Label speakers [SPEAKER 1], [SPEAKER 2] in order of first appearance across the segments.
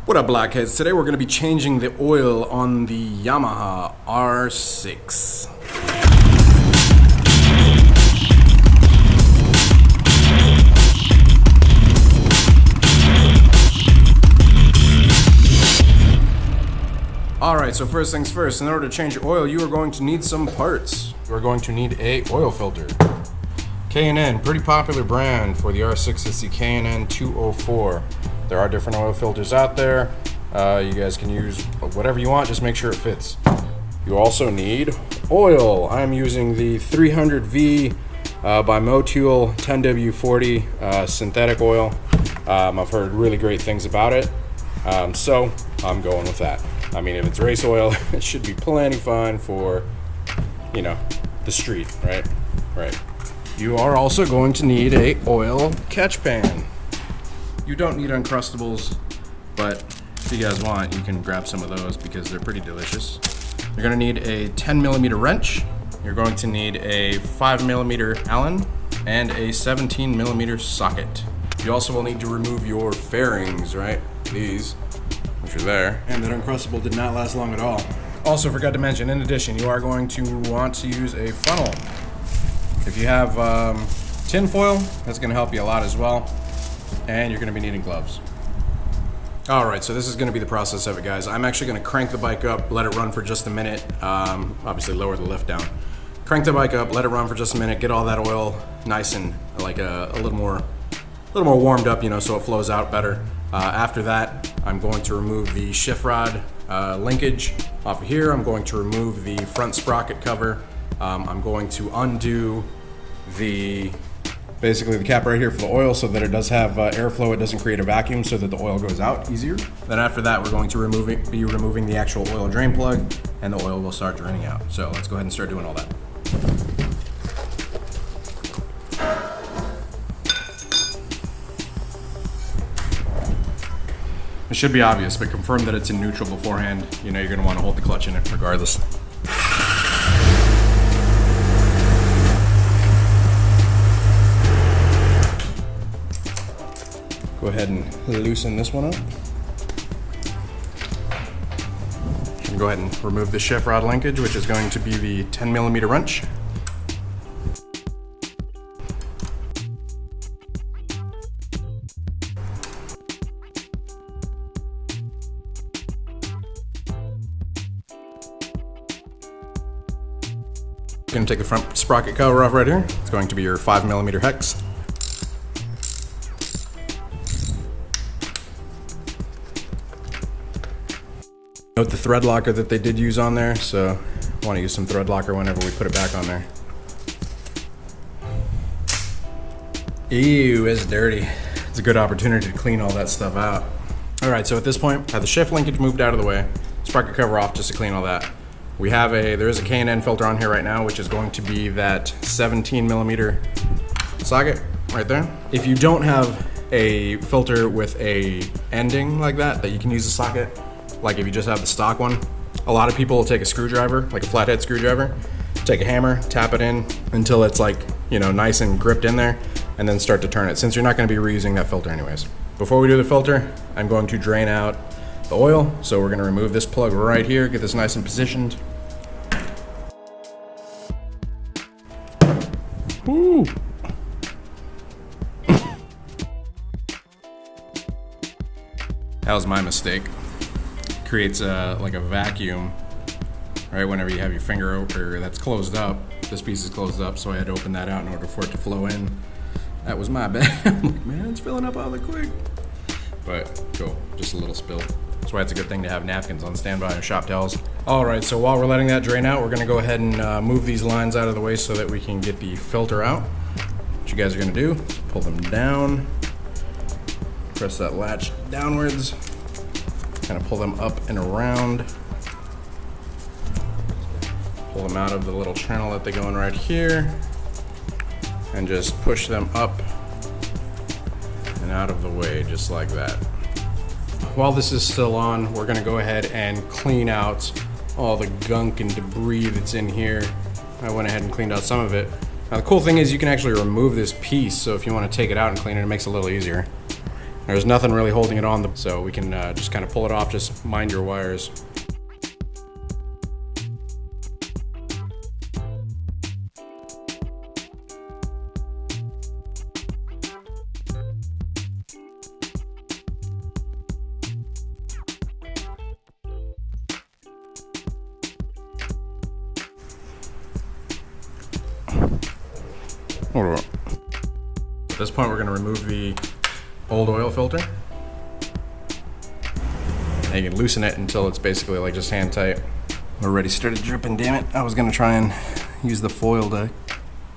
[SPEAKER 1] What up, Blockheads? Today we're going to be changing the oil on the Yamaha R6. Alright, so first things first, in order to change your oil, you are going to need some parts. You are going to need a oil filter. K&N, pretty popular brand for the R6 is the K&N 204. There are different oil filters out there. You guys can use whatever you want, just make sure it fits. You also need oil. I'm using the 300V by Motul 10W40 synthetic oil. I've heard really great things about it, so I'm going with that. I mean, if it's race oil, it should be plenty fine for, you know, the street, right? Right. You are also going to need a oil catch pan. You don't need Uncrustables, but if you guys want, you can grab some of those because they're pretty delicious. You're gonna need a 10mm wrench. You're going to need a 5mm Allen and a 17mm socket. You also will need to remove your fairings, right? These, which are there. And that Uncrustable did not last long at all. Also forgot to mention, in addition, you are going to want to use a funnel. If you have tin foil, that's gonna help you a lot as well. And you're gonna be needing gloves. All right, so this is gonna be the process of it, guys. I'm actually gonna crank the bike up, let it run for just a minute. Obviously lower the lift down. Crank the bike up, let it run for just a minute, get all that oil nice and like a little more warmed up, you know, so it flows out better. After that, I'm going to remove the shift rod linkage off of here. I'm going to remove the front sprocket cover. I'm going to undo basically the cap right here for the oil so that it does have airflow, it doesn't create a vacuum so that the oil goes out easier. Then after that, we're going to be removing the actual oil drain plug and the oil will start draining out. So let's go ahead and start doing all that. It should be obvious, but confirm that it's in neutral beforehand. You know you're gonna wanna hold the clutch in it regardless. Go ahead and loosen this one up. And go ahead and remove the shift rod linkage, which is going to be the 10mm wrench. Going to take the front sprocket cover off right here. It's going to be your 5mm hex. Note the thread locker that they did use on there, so I want to use some thread locker whenever we put it back on there. Ew, it's dirty. It's a good opportunity to clean all that stuff out. All right, so at this point, I have the shift linkage moved out of the way, sprocket cover off just to clean all that. We have there is a K&N filter on here right now, which is going to be that 17mm socket right there. If you don't have a filter with a ending like that you can use a socket, like if you just have the stock one, a lot of people will take a screwdriver, like a flathead screwdriver, take a hammer, tap it in until it's like, you know, nice and gripped in there, and then start to turn it, since you're not gonna be reusing that filter anyways. Before we do the filter, I'm going to drain out the oil, so we're gonna remove this plug right here, get this nice and positioned. Woo! That was my mistake. Creates like a vacuum, right? Whenever you have your finger over that's closed up, this piece is closed up, so I had to open that out in order for it to flow in. That was my bad. I'm like, man, it's filling up all the quick. But cool, just a little spill. That's why it's a good thing to have napkins on standby or shop towels. All right, so while we're letting that drain out, we're gonna go ahead and move these lines out of the way so that we can get the filter out. What you guys are gonna do, pull them down, press that latch downwards, kind of pull them up and around. Pull them out of the little channel that they go in right here and just push them up and out of the way, just like that. While this is still on, we're gonna go ahead and clean out all the gunk and debris that's in here. I went ahead and cleaned out some of it. Now the cool thing is you can actually remove this piece, so if you wanna take it out and clean it, it makes it a little easier. There's nothing really holding it on, so we can just kind of pull it off, just mind your wires. Hold on. At this point, we're gonna remove the old oil filter. And you can loosen it until it's basically like just hand tight. Already started dripping, damn it. I was gonna try and use the foil to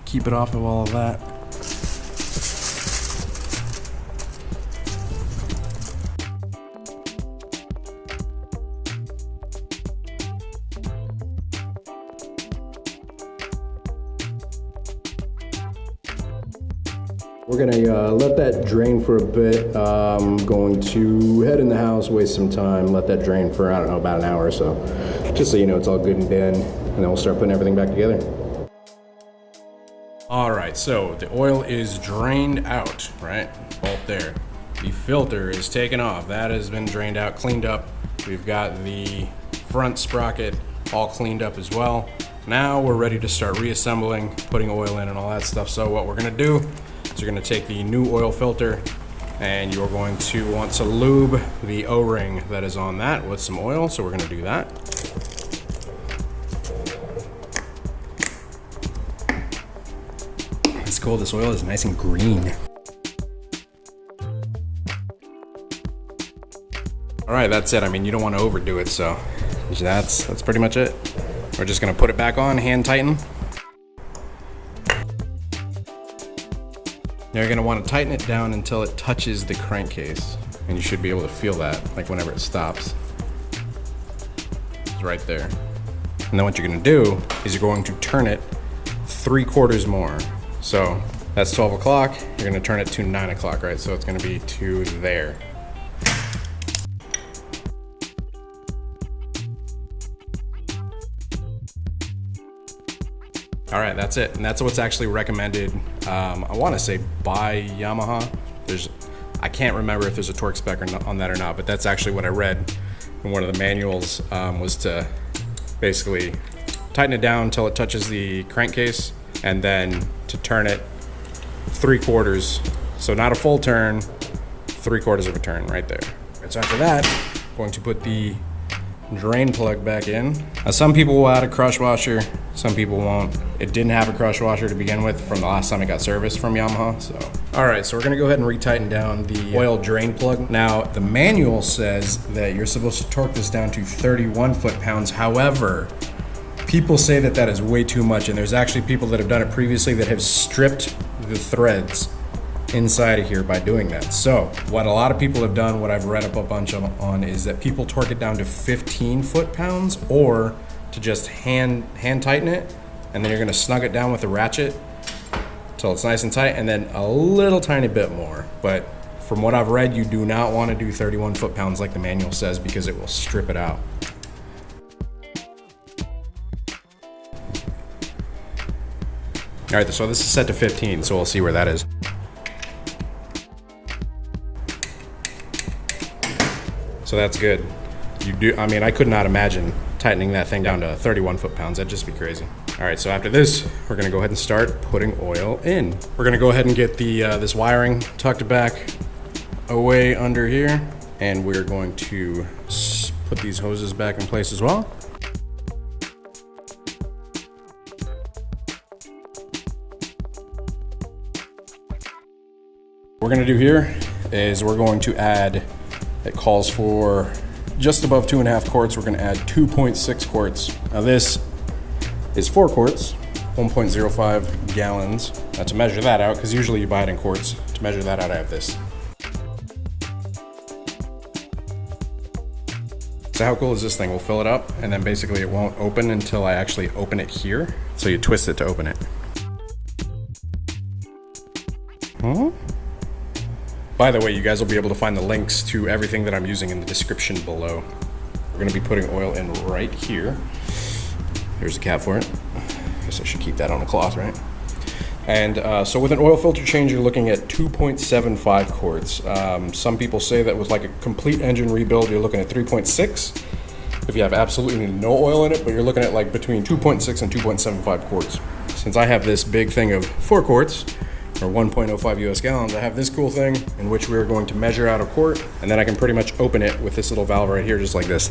[SPEAKER 1] keep it off of all of that. We're gonna let that drain for a bit. I'm going to head in the house, waste some time, let that drain for, I don't know, about an hour or so. Just so you know it's all good and done, and then we'll start putting everything back together. All right, so the oil is drained out, right? Bolt there. The filter is taken off. That has been drained out, cleaned up. We've got the front sprocket all cleaned up as well. Now we're ready to start reassembling, putting oil in and all that stuff. So what we're gonna do, you're going to take the new oil filter and you're going to want to lube the O-ring that is on that with some oil. So we're going to do that. It's cool. This oil is nice and green. All right, that's it. I mean, you don't want to overdo it. So that's pretty much it. We're just going to put it back on, hand tighten. Now you're gonna want to tighten it down until it touches the crankcase. And you should be able to feel that, like whenever it stops. It's right there. And then what you're gonna do is you're going to turn it 3/4 more. So that's 12 o'clock, you're gonna turn it to 9 o'clock, right? So it's gonna be to there. All right, that's it. And that's what's actually recommended, I wanna say by Yamaha. I can't remember if there's a torque spec on that or not, but that's actually what I read in one of the manuals, was to basically tighten it down until it touches the crankcase, and then to turn it 3/4. So not a full turn, 3/4 of a turn right there. Right, so after that, I'm going to put the drain plug back in. Now, some people will add a crush washer, some people won't. It didn't have a crush washer to begin with from the last time it got serviced from Yamaha, so. All right, so we're gonna go ahead and retighten down the oil drain plug. Now, the manual says that you're supposed to torque this down to 31 foot-pounds. However, people say that that is way too much, and there's actually people that have done it previously that have stripped the threads inside of here by doing that. So what a lot of people have done, what I've read up a bunch on, is that people torque it down to 15 foot-pounds, or to just hand tighten it, and then you're gonna snug it down with a ratchet till it's nice and tight, and then a little tiny bit more. But from what I've read, you do not want to do 31 foot-pounds like the manual says, because it will strip it out. All right, so this is set to 15, so we'll see where that is. So that's good. I mean, I could not imagine tightening that thing down to 31 foot-pounds. That'd just be crazy. All right, so after this, we're gonna go ahead and start putting oil in. We're gonna go ahead and get the this wiring tucked back away under here, and we're going to put these hoses back in place as well. What we're gonna do here is we're going to add, it calls for just above 2.5 quarts. We're gonna add 2.6 quarts. Now this is 4 quarts, 1.05 gallons. Now to measure that out, because usually you buy it in quarts, to measure that out I have this. So how cool is this thing? We'll fill it up, and then basically it won't open until I actually open it here. So you twist it to open it. By the way, you guys will be able to find the links to everything that I'm using in the description below. We're gonna be putting oil in right here. Here's the cap for it. Guess I should keep that on the cloth, right? And so with an oil filter change, you're looking at 2.75 quarts. Some people say that with like a complete engine rebuild, you're looking at 3.6 if you have absolutely no oil in it, but you're looking at like between 2.6 and 2.75 quarts. Since I have this big thing of 4 quarts, or 1.05 US gallons, I have this cool thing in which we're going to measure out a quart, and then I can pretty much open it with this little valve right here, just like this.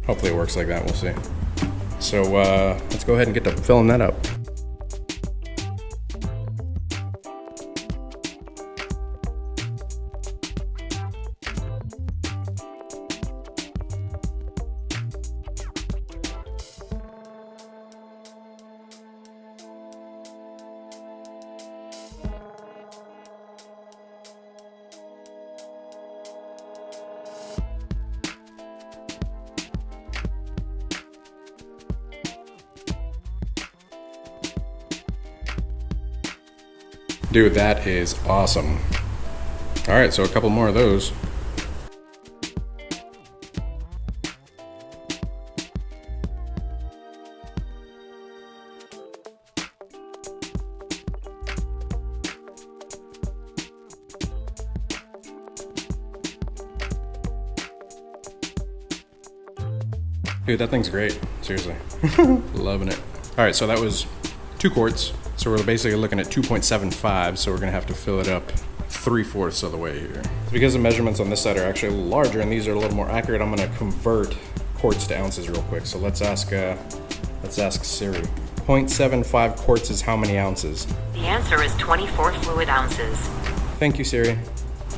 [SPEAKER 1] Hopefully it works like that, we'll see. So let's go ahead and get to filling that up. Dude, that is awesome. All right, so a couple more of those. Dude, that thing's great, seriously. Loving it. All right, so that was 2 quarts. So we're basically looking at 2.75, so we're gonna have to fill it up 3/4 of the way here. Because the measurements on this side are actually a little larger and these are a little more accurate, I'm gonna convert quarts to ounces real quick. So let's ask Siri. 0.75 quarts is how many ounces?
[SPEAKER 2] The answer is 24 fluid ounces.
[SPEAKER 1] Thank you, Siri.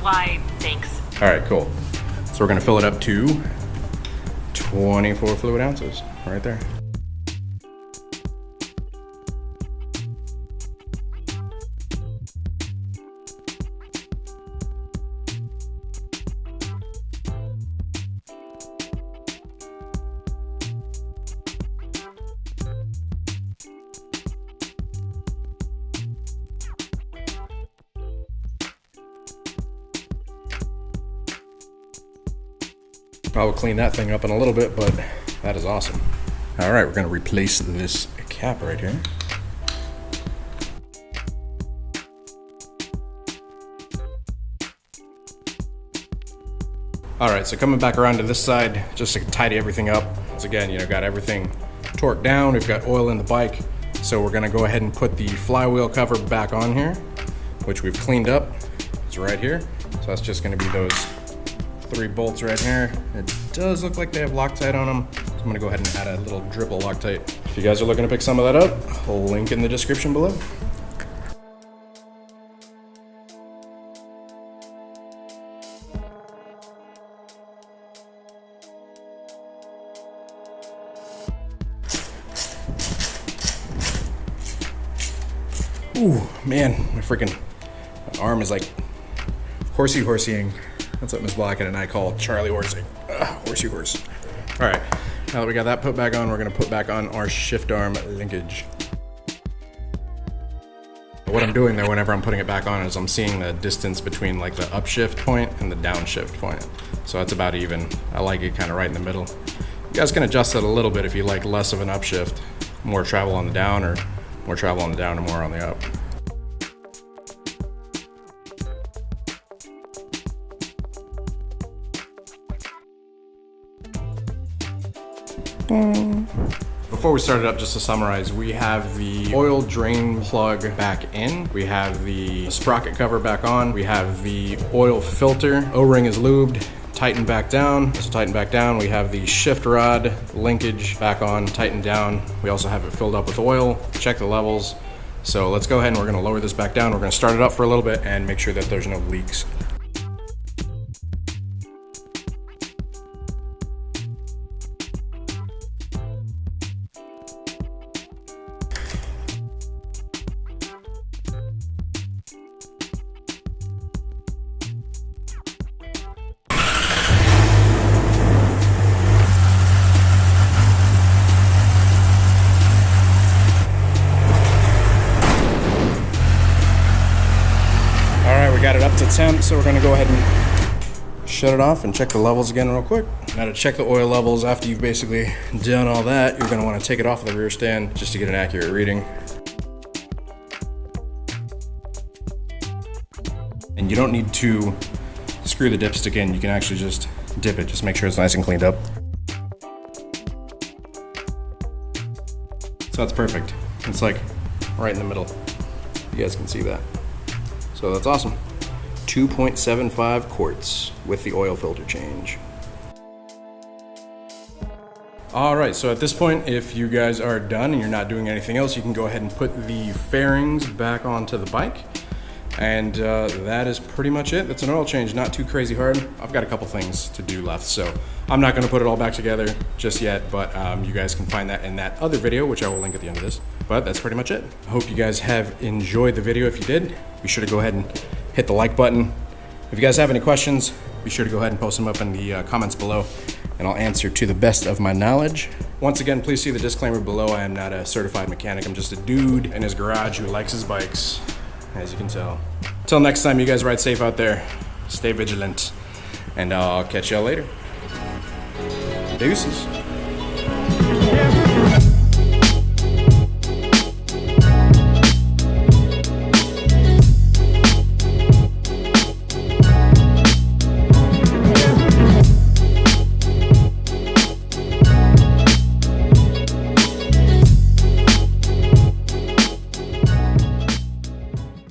[SPEAKER 2] Why, thanks.
[SPEAKER 1] All right, cool. So we're gonna fill it up to 24 fluid ounces, right there. I will clean that thing up in a little bit, but that is awesome. All right, we're gonna replace this cap right here. All right, so coming back around to this side, just to tidy everything up. Once again, got everything torqued down. We've got oil in the bike. So we're gonna go ahead and put the flywheel cover back on here, which we've cleaned up. It's right here. So that's just gonna be those 3 bolts right here. It does look like they have Loctite on them. So I'm gonna go ahead and add a little drip of Loctite. If you guys are looking to pick some of that up, I'll link in the description below. Ooh, man, my arm is like horseying. That's what Miss Blockhead and I call Charlie horsing. Horsey horse. All right, now that we got that put back on, we're gonna put back on our shift arm linkage. What I'm doing there whenever I'm putting it back on is I'm seeing the distance between like the upshift point and the downshift point. So that's about even. I like it kind of right in the middle. You guys can adjust it a little bit if you like less of an upshift, more travel on the down, or more travel on the down and more on the up. Before we start it up, just to summarize, we have the oil drain plug back in, we have the sprocket cover back on, we have the oil filter, O-ring is lubed, tightened back down. So tighten back down, we have the shift rod linkage back on, tightened down. We also have it filled up with oil, check the levels. So let's go ahead and we're gonna lower this back down. We're gonna start it up for a little bit and make sure that there's no leaks. Got it up to temp, so we're gonna go ahead and shut it off and check the levels again real quick. Now to check the oil levels after you've basically done all that, you're gonna wanna take it off of the rear stand just to get an accurate reading. And you don't need to screw the dipstick in, you can actually just dip it, just make sure it's nice and cleaned up. So that's perfect. It's like right in the middle. You guys can see that. So that's awesome. 2.75 quarts with the oil filter change. All right, so at this point, if you guys are done and you're not doing anything else, you can go ahead and put the fairings back onto the bike. And that is pretty much it. That's an oil change, not too crazy hard. I've got a couple things to do left, so I'm not gonna put it all back together just yet, but you guys can find that in that other video, which I will link at the end of this. But that's pretty much it. I hope you guys have enjoyed the video. If you did, be sure to go ahead and hit the like button. If you guys have any questions, be sure to go ahead and post them up in the comments below, and I'll answer to the best of my knowledge. Once again, please see the disclaimer below. I am not a certified mechanic. I'm just a dude in his garage who likes his bikes, as you can tell. Till next time, you guys ride safe out there. Stay vigilant, and I'll catch y'all later. Deuces.